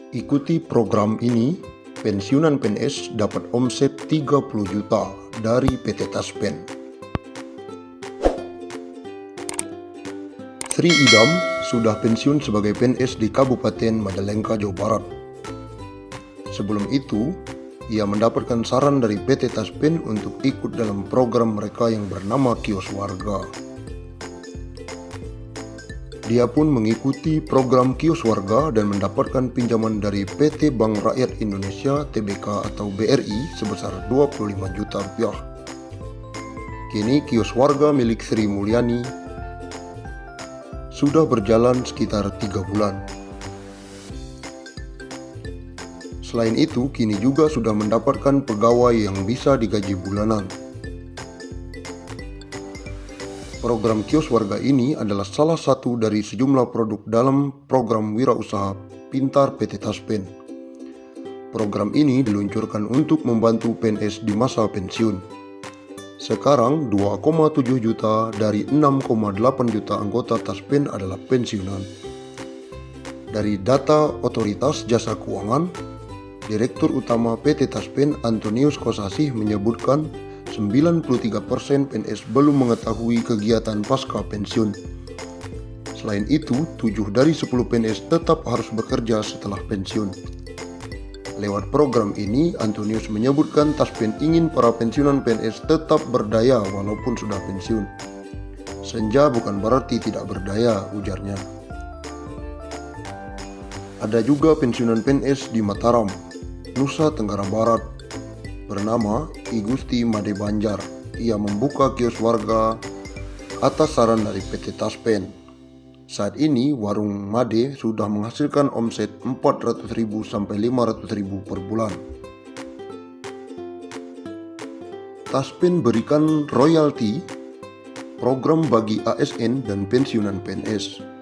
Ikuti program ini, pensiunan PNS dapat omset 30 juta dari PT Taspen. Sri Idam sudah pensiun sebagai PNS di Kabupaten Majalengka, Jawa Barat. Sebelum itu, ia mendapatkan saran dari PT Taspen untuk ikut dalam program mereka yang bernama Kios Warga. Dia pun mengikuti program Kios Warga dan mendapatkan pinjaman dari PT Bank Rakyat Indonesia (TBK) atau BRI sebesar 25 juta rupiah. Kini Kios Warga milik Sri Mulyani sudah berjalan sekitar 3 bulan. Selain itu, kini juga sudah mendapatkan pegawai yang bisa digaji bulanan. Program Kios Warga ini adalah salah satu dari sejumlah produk dalam program Wirausaha Pintar PT Taspen. Program ini diluncurkan untuk membantu PNS di masa pensiun. Sekarang 2,7 juta dari 6,8 juta anggota Taspen adalah pensiunan. Dari data Otoritas Jasa Keuangan, Direktur Utama PT Taspen Antonius Kosasih menyebutkan 93% PNS belum mengetahui kegiatan pasca pensiun. Selain itu, 7 dari 10 PNS tetap harus bekerja setelah pensiun. Lewat program ini, Antonius menyebutkan Taspen ingin para pensiunan PNS tetap berdaya walaupun sudah pensiun. Senja bukan berarti tidak berdaya, ujarnya. Ada juga pensiunan PNS di Mataram, Nusa Tenggara Barat, bernama I Gusti Made Banjar. Ia membuka kios warga atas saran dari PT Taspen. Saat ini warung Made sudah menghasilkan omset 400.000 sampai 500.000 per bulan. Taspen berikan royalti program bagi ASN dan pensiunan PNS.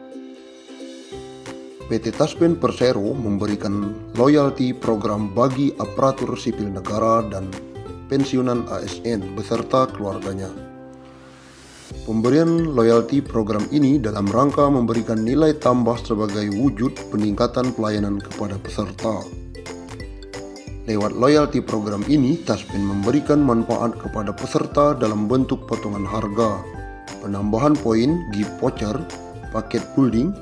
PT Taspen Persero memberikan loyalti program bagi aparatur sipil negara dan pensiunan ASN beserta keluarganya. Pemberian loyalti program ini dalam rangka memberikan nilai tambah sebagai wujud peningkatan pelayanan kepada peserta. Lewat loyalti program ini, Taspen memberikan manfaat kepada peserta dalam bentuk potongan harga, penambahan poin, gift voucher, paket holding,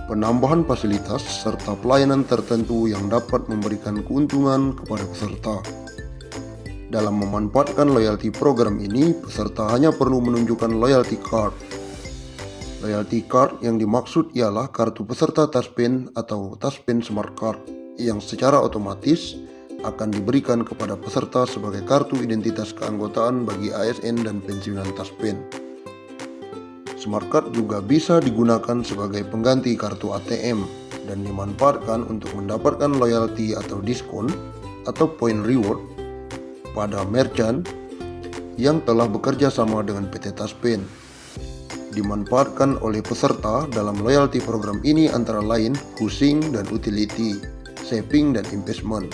penambahan fasilitas, serta pelayanan tertentu yang dapat memberikan keuntungan kepada peserta. Dalam memanfaatkan loyalty program ini, peserta hanya perlu menunjukkan loyalty card. Loyalty card yang dimaksud ialah kartu peserta Taspen atau Taspen Smart Card yang secara otomatis akan diberikan kepada peserta sebagai kartu identitas keanggotaan bagi ASN dan pensiunan Taspen. Smart Card juga bisa digunakan sebagai pengganti kartu ATM dan dimanfaatkan untuk mendapatkan loyalty atau diskon atau point reward pada merchant yang telah bekerja sama dengan PT Taspen. Dimanfaatkan oleh peserta dalam loyalty program ini antara lain housing dan utility, saving dan investment,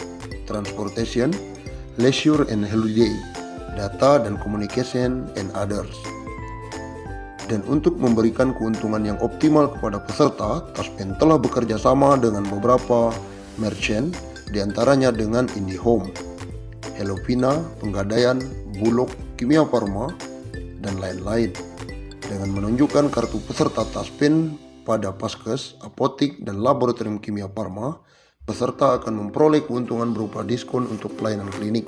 transportation, leisure and holiday, data dan communication, and others. Dan untuk memberikan keuntungan yang optimal kepada peserta, Taspen telah bekerja sama dengan beberapa merchant, diantaranya dengan IndiHome, Hellovina, Penggadaian, Bulog, Kimia Farma, dan lain-lain. Dengan menunjukkan kartu peserta Taspen pada Paskes, apotik, dan laboratorium Kimia Farma, peserta akan memperoleh keuntungan berupa diskon untuk pelayanan klinik,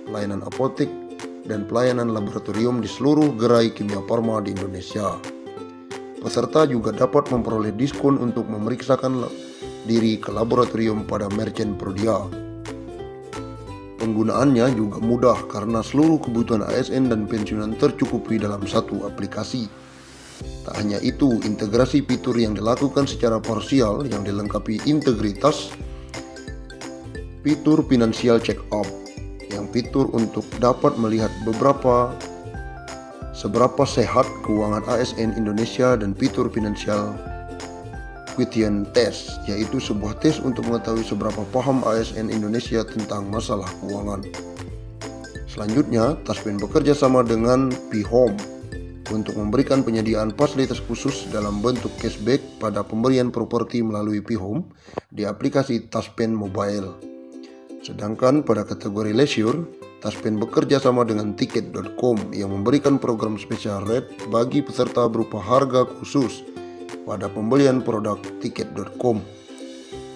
pelayanan apotek, dan pelayanan laboratorium di seluruh gerai kimia farma di Indonesia. Peserta juga dapat memperoleh diskon untuk memeriksakan diri ke laboratorium pada merchant Prodia. Penggunaannya juga mudah karena seluruh kebutuhan ASN dan pensiunan tercukupi dalam satu aplikasi. Tak hanya itu, integrasi fitur yang dilakukan secara parsial yang dilengkapi integritas fitur Financial Check Up, yang fitur untuk dapat melihat seberapa sehat keuangan ASN Indonesia, dan fitur Financial Quotient Test, yaitu sebuah tes untuk mengetahui seberapa paham ASN Indonesia tentang masalah keuangan. Selanjutnya, Taspen bekerja sama dengan P-Home untuk memberikan penyediaan fasilitas khusus dalam bentuk cashback pada pemberian properti melalui P-Home di aplikasi Taspen Mobile. Sedangkan pada kategori leisure, Taspen bekerja sama dengan Tiket.com yang memberikan program spesial rate bagi peserta berupa harga khusus pada pembelian produk Tiket.com.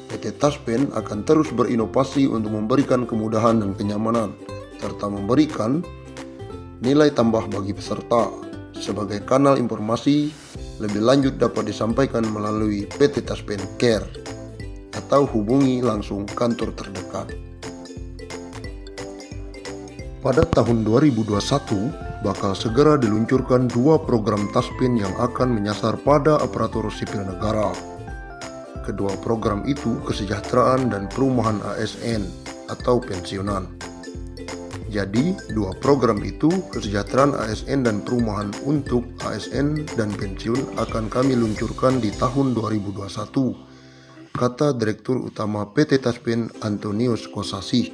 PT Taspen akan terus berinovasi untuk memberikan kemudahan dan kenyamanan, serta memberikan nilai tambah bagi peserta. Sebagai kanal informasi lebih lanjut dapat disampaikan melalui PT Taspen Care atau hubungi langsung kantor terdekat. Pada tahun 2021 bakal segera diluncurkan 2 program Taspen yang akan menyasar pada aparatur sipil negara. Kedua program itu kesejahteraan dan perumahan ASN atau pensiunan. Jadi, 2 program itu, kesejahteraan ASN dan perumahan untuk ASN dan pensiun akan kami luncurkan di tahun 2021, kata Direktur Utama PT Taspen Antonius Kosasih.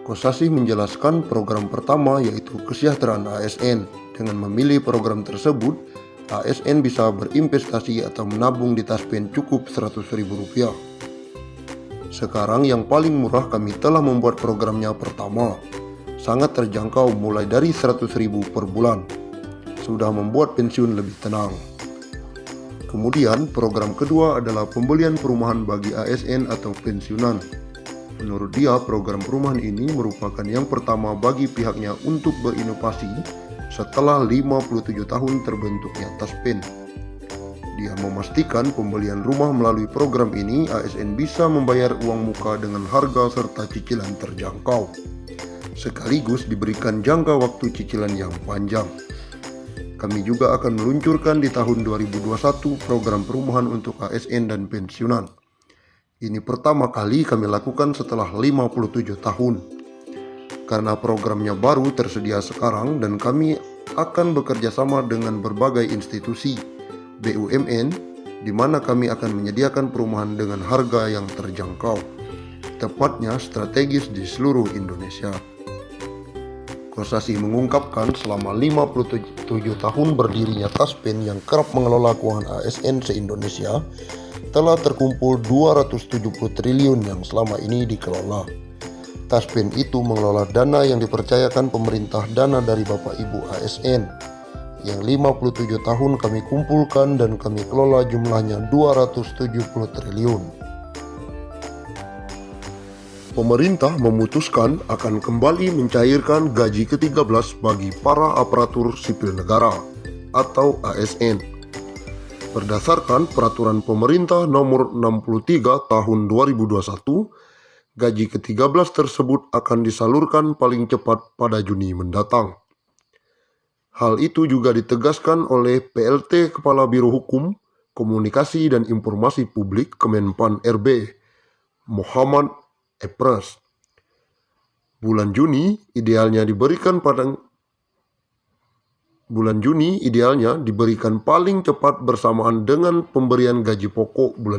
Kosasih menjelaskan program pertama yaitu kesejahteraan ASN. Dengan memilih program tersebut, ASN bisa berinvestasi atau menabung di Taspen cukup Rp100.000. Sekarang yang paling murah kami telah membuat programnya pertama. Sangat terjangkau mulai dari Rp100.000 per bulan. Sudah membuat pensiun lebih tenang. Kemudian program kedua adalah pembelian perumahan bagi ASN atau pensiunan. Menurut dia, program perumahan ini merupakan yang pertama bagi pihaknya untuk berinovasi setelah 57 tahun terbentuknya Taspen. Dia memastikan pembelian rumah melalui program ini ASN bisa membayar uang muka dengan harga serta cicilan terjangkau, sekaligus diberikan jangka waktu cicilan yang panjang. Kami juga akan meluncurkan di tahun 2021 program perumahan untuk ASN dan pensiunan. Ini pertama kali kami lakukan setelah 57 tahun. Karena programnya baru tersedia sekarang dan kami akan bekerja sama dengan berbagai institusi BUMN, di mana kami akan menyediakan perumahan dengan harga yang terjangkau, tepatnya strategis di seluruh Indonesia. Kosasih mengungkapkan selama 57 tahun berdirinya Taspen yang kerap mengelola keuangan ASN se-Indonesia, telah terkumpul 270 triliun yang selama ini dikelola. Taspen itu mengelola dana yang dipercayakan pemerintah, dana dari Bapak Ibu ASN yang 57 tahun kami kumpulkan dan kami kelola jumlahnya 270 triliun. Pemerintah memutuskan akan kembali mencairkan gaji ke-13 bagi para aparatur sipil negara atau ASN. Berdasarkan Peraturan Pemerintah Nomor 63 Tahun 2021, gaji ke-13 tersebut akan disalurkan paling cepat pada Juni mendatang. Hal itu juga ditegaskan oleh PLT Kepala Biro Hukum, Komunikasi dan Informasi Publik Kemenpan RB, Muhammad Epras. Bulan Juni idealnya diberikan paling cepat bersamaan dengan pemberian gaji pokok bulan